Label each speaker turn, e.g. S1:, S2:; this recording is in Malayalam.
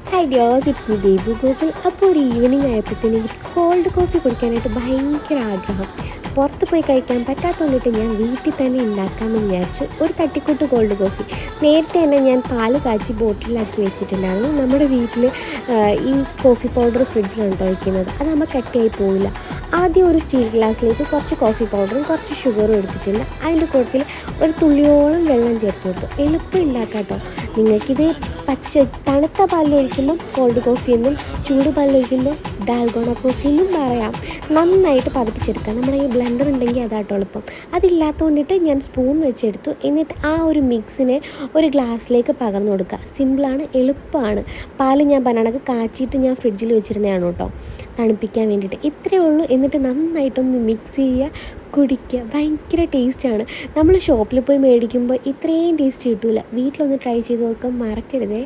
S1: Hi dears, it's me Devu Gokul. അപ്പോൾ ഒരു ഈവനിങ് ആയപ്പോഴത്തേന് എനിക്ക് കോൾഡ് കോഫി കുടിക്കാനായിട്ട് ഭയങ്കര ആഗ്രഹം. പുറത്ത് പോയി കഴിക്കാൻ പറ്റാത്തതുകൊണ്ടിട്ട് ഞാൻ വീട്ടിൽ തന്നെ ഉണ്ടാക്കാമെന്ന് വിചാരിച്ചു. ഒരു തട്ടിക്കൂട്ട് കോൾഡ് കോഫി നേരത്തെ തന്നെ ഞാൻ പാല് കാച്ചി ബോട്ടിലാക്കി വെച്ചിട്ടുണ്ടായിരുന്നു. നമ്മുടെ വീട്ടിൽ ഈ കോഫി പൗഡർ ഫ്രിഡ്ജിലാണ് വയ്ക്കുന്നത്. അതാകുമ്പോൾ കട്ടിയായി പോവില്ല. ആദ്യം ഒരു സ്റ്റീൽ ഗ്ലാസ്സിലേക്ക് കുറച്ച് കോഫി പൗഡറും കുറച്ച് ഷുഗറും എടുത്തിട്ടുണ്ട്. അതിൻ്റെ കൂട്ടത്തിൽ ഒരു തുള്ളിയോളം വെള്ളം ചേർത്ത് കൊടുത്തു. എളുപ്പം ഉണ്ടാക്കാം കേട്ടോ. നിങ്ങൾക്കിത് തണുത്ത പാലിലൊഴിക്കുമ്പം കോൾഡ് കോഫി എന്നും ചൂട് പാലിലൊഴിക്കുമ്പോൾ ഡാൽഗോണ കോഫി എന്നും പറയാം. നന്നായിട്ട് പതിപ്പിച്ചെടുക്കാം. നമ്മുടെ ഈ ബ്ലെൻഡർ ഉണ്ടെങ്കിൽ അതാട്ടോ എളുപ്പം. അതില്ലാത്തതുകൊണ്ടിട്ട് ഞാൻ സ്പൂൺ വെച്ചെടുത്തു. എന്നിട്ട് ആ ഒരു മിക്സിനെ ഒരു ഗ്ലാസ്സിലേക്ക് പകർന്നു കൊടുക്കുക. സിമ്പിളാണ്, എളുപ്പമാണ്. പാല് ഞാൻ ബനാനക്ക് കാച്ചിയിട്ട് ഞാൻ ഫ്രിഡ്ജിൽ വെച്ചിരുന്നതാണ് കേട്ടോ, തണുപ്പിക്കാൻ വേണ്ടിയിട്ട്. ഇത്രയേ ഉള്ളൂ. എന്നിട്ട് നന്നായിട്ടൊന്ന് മിക്സ് ചെയ്യുക, കുടിക്കുക. ഭയങ്കര ടേസ്റ്റാണ്. നമ്മൾ ഷോപ്പിൽ പോയി മേടിക്കുമ്പോൾ ഇത്രയും ടേസ്റ്റ് കിട്ടില്ല. വീട്ടിലൊന്ന് ട്രൈ ചെയ്ത് നോക്കാൻ മറക്കരുതേ.